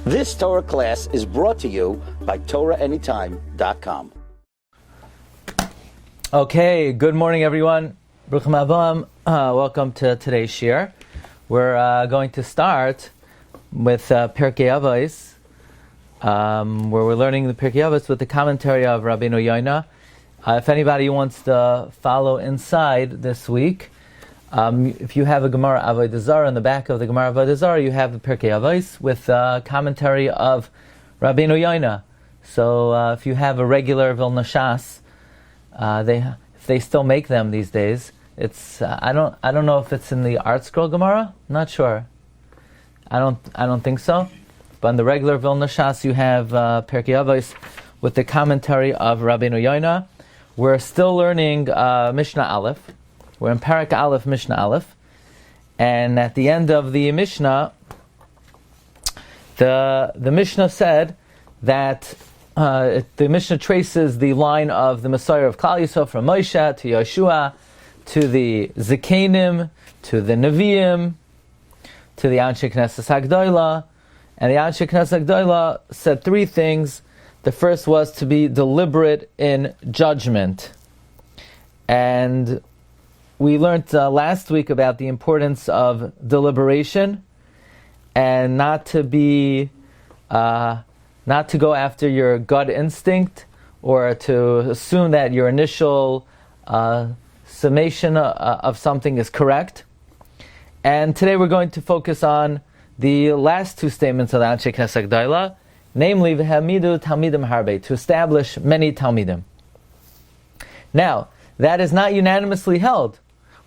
This Torah class is brought to you by TorahAnytime.com. Okay, good morning everyone. Bruchim Abam. Welcome to today's shir. We're going to start with Pirkei Avos, where we're learning the Pirkei Avos with the commentary of Rabbeinu Yona. If anybody wants to follow inside this week, if you have a Gemara Avodah Zarah, in the back of the Gemara Avodah Zarah, you have the Pirkei Avos with commentary of Rabbeinu Yona. So if you have a regular Vilna Shas, if they still make them these days, it's I don't know if it's in the Art Scroll Gemara. I'm not sure. I don't think so. But in the regular Vilna Shas, you have Pirkei Avos with the commentary of Rabbeinu Yona. We're still learning Mishnah Aleph. We're in Parak Aleph, Mishnah Aleph. And at the end of the Mishnah, the Mishnah said that the Mishnah traces the line of the Messiah of Klal Yisrael from Moshe to Yeshua, to the Zikanim, to the Nevi'im, to the Anshe Knesset Hagdolah. And the Anshe Knesset Hagdolah said three things. The first was to be deliberate in judgment. And we learned last week about the importance of deliberation and not to go after your gut instinct or to assume that your initial summation of something is correct. And today we're going to focus on the last two statements of the Anshe Knesset Hagdolah, namely, v'hamidu talmidim harbe, to establish many talmidim. Now, that is not unanimously held.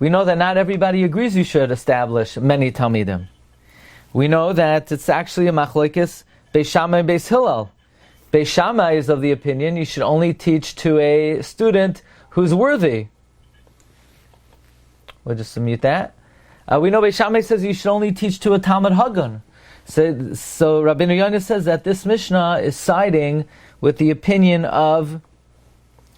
We know that not everybody agrees you should establish many talmidim. We know that it's actually a machlokes Beis Shammai and Beis Hillel. Beis Shammai is of the opinion you should only teach to a student who's worthy. We'll just mute that. We know Beis Shammai says you should only teach to a Talmud Hagun. So Rabbeinu Yona says that this Mishnah is siding with the opinion of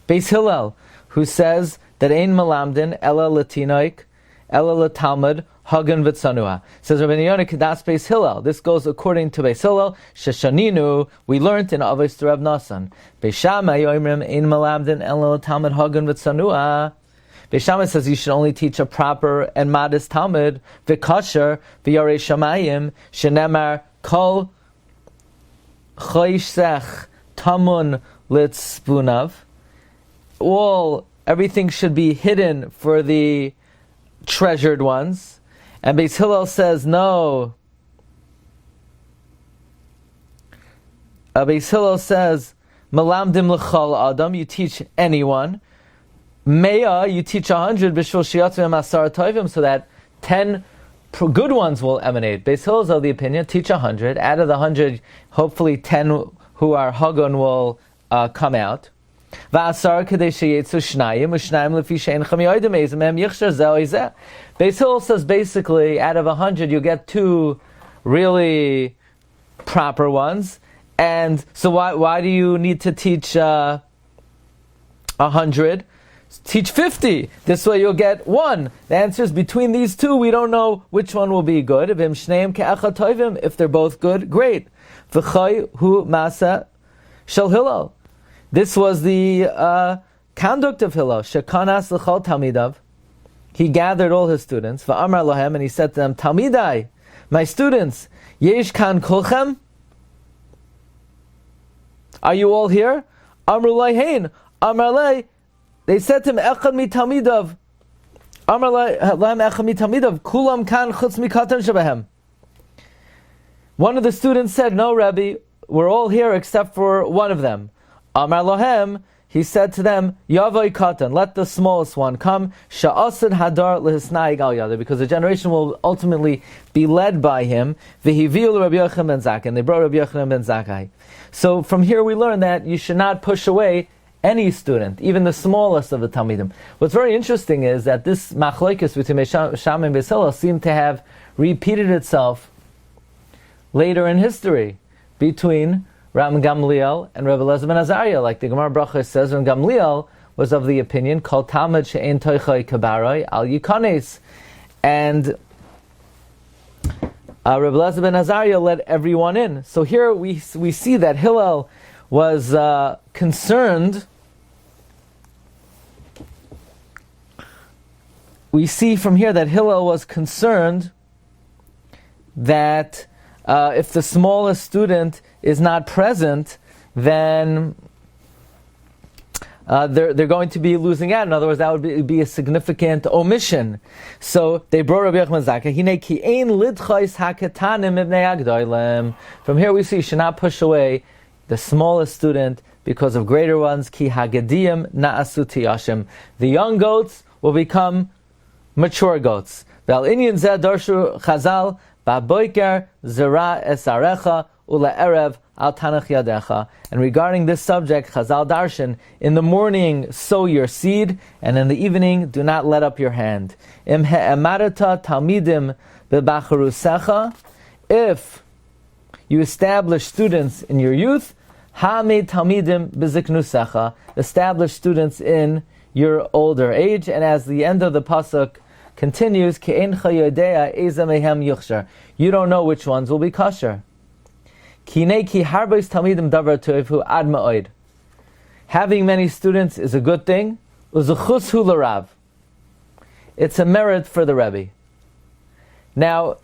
Beis Hillel, who says that ein melamdin ela latinoik ela latalmud hagun v'tzanua. Says Rabbeinu Yona kedas Beis Hillel. This goes according to Beis Hillel. Sheshaninu, we learned in Avos to Rav Nasan. Beis Shammai yoimrim ein melamdin ela latalmud hagun v'tzanua. Beis Shammai says you should only teach a proper and modest Talmud, v'kasher, v'yarei shamayim, shenemar kol choyshech tamun litzpunav. Everything should be hidden for the treasured ones. And Beis Hillel says no. Beis Hillel says, melamdim l'chol adam, you teach anyone. Meya, you teach 100 b'shul shiyatzim asar tovim, so that 10 good ones will emanate. Beis Hillel is of the opinion, teach 100. Out of the 100, hopefully 10 who are hagun will come out. V'asar kadei sheyetzu shnayim u'shnayim lefi she'en cham yodim eizem hem yichshar zeh oizeh. Beis Hillel says basically, out of 100, you get 2 really proper ones. And so why do you need to teach 100? Teach 50. This way you'll get 1. The answer is between these 2, we don't know which one will be good. If they're both good, great. V'chay hu masa shel Hillel. This was the conduct of Hillel. Shekanas l'chol talmidav. He gathered all his students. V'amar lahem, and he said to them, Talmidai, my students, yesh kan kolchem? Are you all here? Amru lahein. Amar lei. They said to him, Echad mi talmidav. Amar lahem echad mi talmidav. Kulam kan chutz mi katan shebehem. One of the students said, no, Rabbi, we're all here except for one of them. Amar lohem, he said to them, Yavoi katan, let the smallest one come, sha'asid hadar lehisnaig al yada, because the generation will ultimately be led by him. V'hiviu Rabbi Yochanan ben Zakkai, they brought Rabbi Yochanan ben Zakkai. So from here we learn that you should not push away any student, even the smallest of the Talmidim. What's very interesting is that this machlokes between Beis Shammai and Beis Hillel seemed to have repeated itself later in history between Rabbi Gamliel and Rabbi Elazar ben Azariah. Like the Gemara Bracha says, Rabbi Gamliel was of the opinion, Kol Talmud she'en toichai kabaroi al yikanes. And Rabbi Elazar ben Azariah let everyone in. So here we see that Hillel was concerned. We see from here that Hillel was concerned that if the smallest student is not present, then they're going to be losing out. In other words, that would be a significant omission. So they brought Rabbi Yochanan Zakkai. Hine ki ein lidchais haketanim ibnei agdolim. From here we see you should not push away the smallest student because of greater ones. Ki hagediyim na'asu tiyashim. The young goats will become mature goats. Val inyan zeh darshu chazal ba'boiker zera esarecha ula erev al tanach yadecha. And regarding this subject, Chazal darshan, in the morning sow your seed, and in the evening do not let up your hand. Im he'emarata talmidim bebacharusecha. If you establish students in your youth, ha'amei talmidim beziknusecha. Establish students in your older age. And as the end of the pasuk continues, ke'encha yodea eza mehem yuchshar. You don't know which ones will be kosher. Having many students is a good thing. It's a merit for the Rabbi. Now,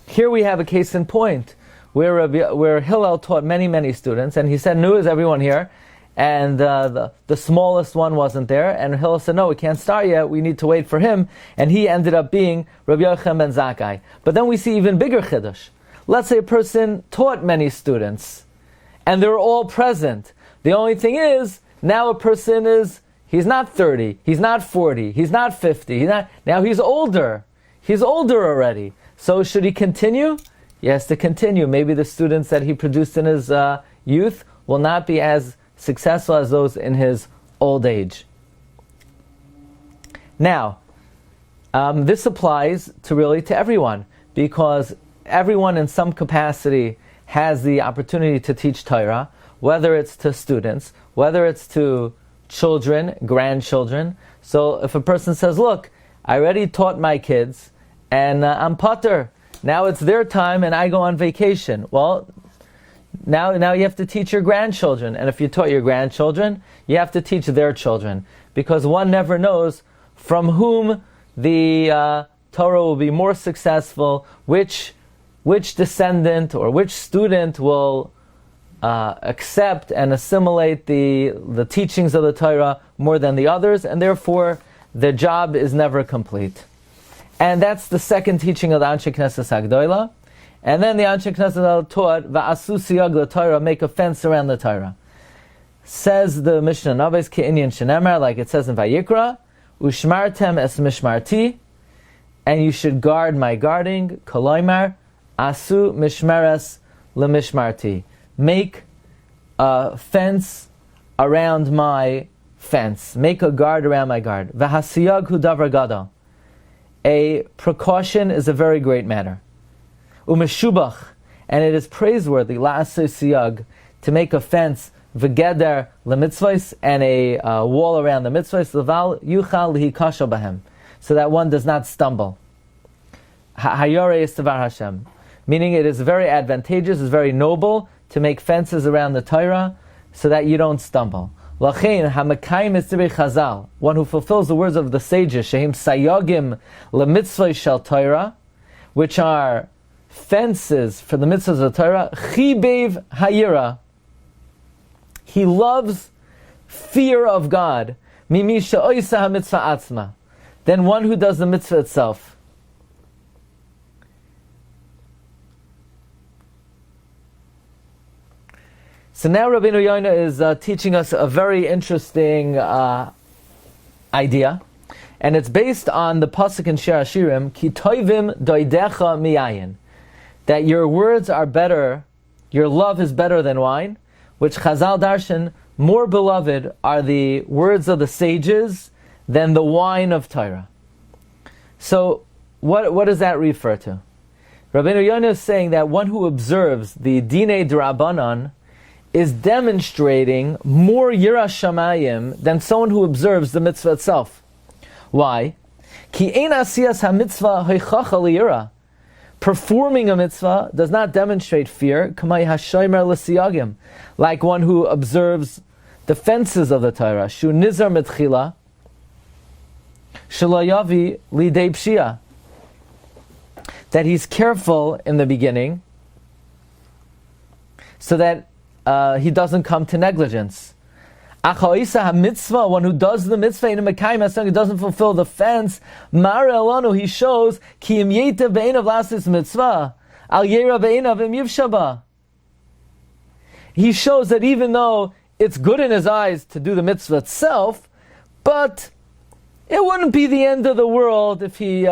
here we have a case in point where Hillel taught many students, and he said, "Nu, is everyone here?" And the smallest one wasn't there, and Hillel said, "No, we can't start yet. We need to wait for him." And he ended up being Rabbi Yochanan ben Zakkai. But then we see even bigger chiddush. Let's say a person taught many students, and they're all present. The only thing is, now a person he's not 30, he's not 40, he's not 50, now he's older. He's older already. So should he continue? He has to continue. Maybe the students that he produced in his youth will not be as successful as those in his old age. Now, this applies to everyone, because everyone in some capacity has the opportunity to teach Torah, whether it's to students, whether it's to children, grandchildren. So if a person says, "Look, I already taught my kids, and I'm pater. Now it's their time, and I go on vacation." Well, now you have to teach your grandchildren. And if you taught your grandchildren, you have to teach their children. Because one never knows from whom the Torah will be more successful, which descendant or which student will accept and assimilate the teachings of the Torah more than the others, and therefore the job is never complete. And that's the second teaching of the Anshe Knesset Hagdola. And then the Anshe Knesset taught Va'asu siyag l'Torah, make a fence around the Torah. Says the Mishnah Avos ke'inyan shenemar, like it says in Vayikra, Ushmartem es mishmarti, and you should guard my guarding. Koloimar asu mishmeres lemishmarti. Make a fence around my fence. Make a guard around my guard. V'hasiyag hu davar gadol. A precaution is a very great matter. Umeshubach, and it is praiseworthy, la'aseh siyag, to make a fence, v'geder lemitzvos, and a wall around the mitzvos, l'val yuchal lihikasha bahem, so that one does not stumble. Hayore is tavar Hashem. Meaning it is very advantageous, it's very noble to make fences around the Torah so that you don't stumble. Lachein hamakayim mitzvei chazal, one who fulfills the words of the sages, shehim sayagim lemitzvos shel Torah, which are fences for the mitzvahs of the Torah, chibev hayira. He loves fear of God. Mimi she'oisa ha-mitzvah atzma. Then one who does the mitzvah itself. So now Rabbeinu Yona is teaching us a very interesting idea, and it's based on the pasuk in Shir Hashirim, Ki toivim doidecha miyayin, that your words are better, your love is better than wine, which Chazal darshan, more beloved are the words of the sages than the wine of Torah. So what does that refer to? Rabbeinu Yona is saying that one who observes the Dinei D'Rabbanan is demonstrating more Yiras Shamayim than someone who observes the mitzvah itself. Why? Ki ein asiyas ha-mitzvah hoichacha liyira. performing a mitzvah does not demonstrate fear, kamay hashomer l'siyagim, like one who observes the fences of the Torah, shu nizar mitchila, shelo yavi lidei pshia, that he's careful in the beginning, so that he doesn't come to negligence. Achaisa ha-mitzvah, one who does the mitzvah in a mekayim as he doesn't fulfill the fence, mar elanu, he shows, ki im yetev be'einav lasis mitzvah, al yera be'einav im yivshaba. He shows that even though it's good in his eyes to do the mitzvah itself, but it wouldn't be the end of the world if he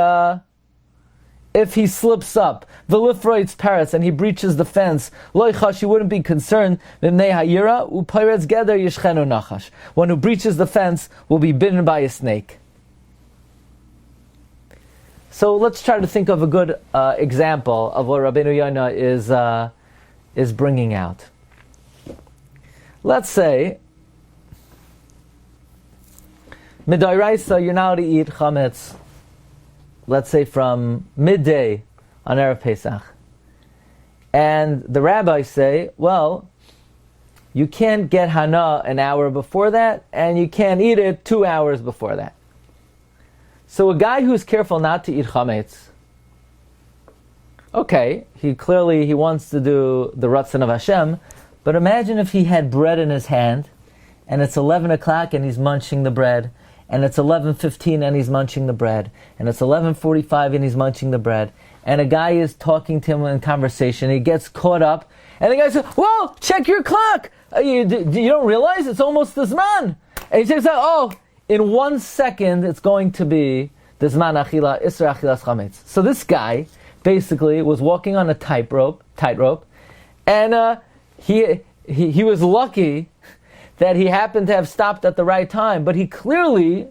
slips up, v'lifroitz paras, and he breaches the fence, lo yichash, he wouldn't be concerned, v'mnei hayira, u'payretz geder yishchenu nachash. One who breaches the fence will be bitten by a snake. So let's try to think of a good example of what Rabbeinu Yona is bringing out. Let's say, midairaisa, you're not allowed to eat chametz, let's say from midday on Erev Pesach. And the rabbis say, well, you can't get hana an hour before that, and you can't eat it 2 hours before that. So a guy who's careful not to eat chametz, okay, he wants to do the ratzon of Hashem, but imagine if he had bread in his hand, and it's 11 o'clock and he's munching the bread, and it's 11:15 and he's munching the bread, and it's 11:45 and he's munching the bread, and a guy is talking to him in conversation, he gets caught up, and the guy says, "Whoa, check your clock! You don't realize it's almost the Zman." And he says, "Oh, in 1 second it's going to be the Zman Achila, Isra Achilas Chametz." So this guy basically was walking on a tightrope, and he was lucky that he happened to have stopped at the right time. But he clearly,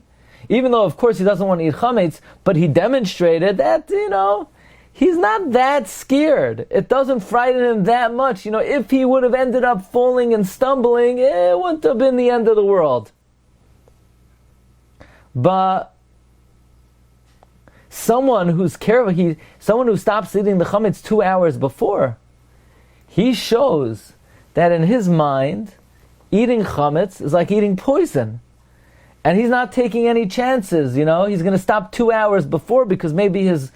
even though of course he doesn't want to eat chametz, but he demonstrated that, he's not that scared. It doesn't frighten him that much. If he would have ended up falling and stumbling, it wouldn't have been the end of the world. But someone who's careful, someone who stops eating the chametz 2 hours before, he shows that in his mind, eating chametz is like eating poison. And he's not taking any chances, He's going to stop 2 hours before because maybe his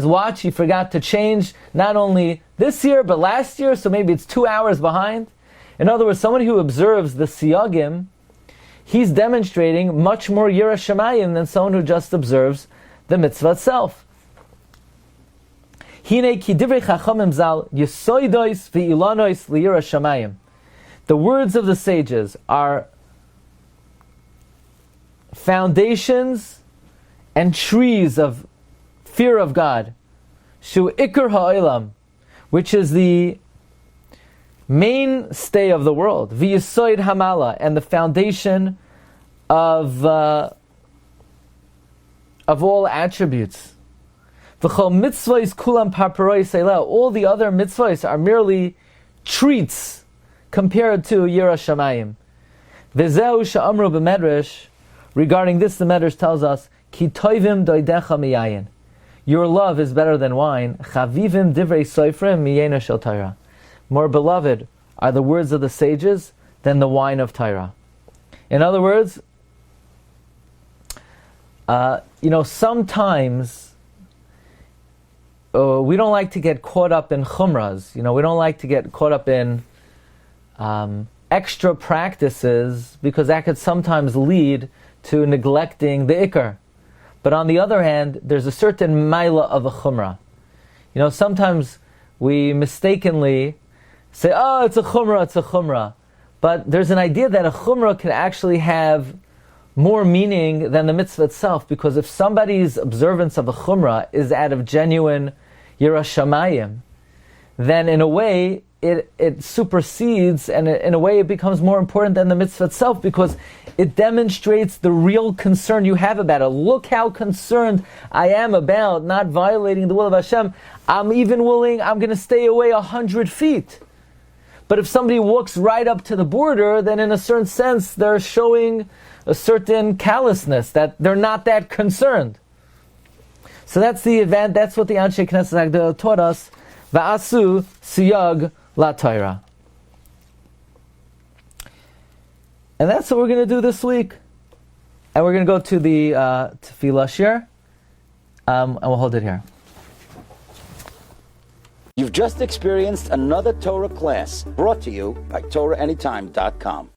watch he forgot to change not only this year but last year, so maybe it's 2 hours behind. In other words, somebody who observes the siyagim, he's demonstrating much more yira shamayim than someone who just observes the mitzvah itself. Hine ki divrei chachamim zal yesoidois ve'ilanois liyira shamayim. The words of the sages are foundations and trees of fear of God. Shu ikar ha'olam, which is the mainstay of the world. V'yisoid hamala, and the foundation of all attributes. V'chol mitzvahs kulam parparoi seila. All the other mitzvahs are merely treats compared to Yira Shamayim. V'zehu sha'amru b'medrash. Regarding this, the Medrash tells us, Ki toivim doidecha miyayin. Your love is better than wine. Chavivim divrei soifrim miyena shel Torah. More beloved are the words of the sages than the wine of Torah. In other words, sometimes we don't like to get caught up in chumras. We don't like to get caught up in extra practices because that could sometimes lead to neglecting the ikar. But on the other hand, there's a certain maila of a chumrah. Sometimes we mistakenly say, "Oh, it's a chumrah." But there's an idea that a chumrah can actually have more meaning than the mitzvah itself, because if somebody's observance of a chumrah is out of genuine yira shamayim, then in a way it supersedes, and in a way it becomes more important than the mitzvah itself, because it demonstrates the real concern you have about it. Look how concerned I am about not violating the will of Hashem. I'm going to stay away 100 feet. But if somebody walks right up to the border, then in a certain sense they're showing a certain callousness, that they're not that concerned. So that's the event. That's what the Anshe Knesset Agdol taught us. Va'asu siyag la Torah. And that's what we're going to do this week. And we're going to go to the Tefillah Shir. And we'll hold it here. You've just experienced another Torah class brought to you by TorahAnytime.com.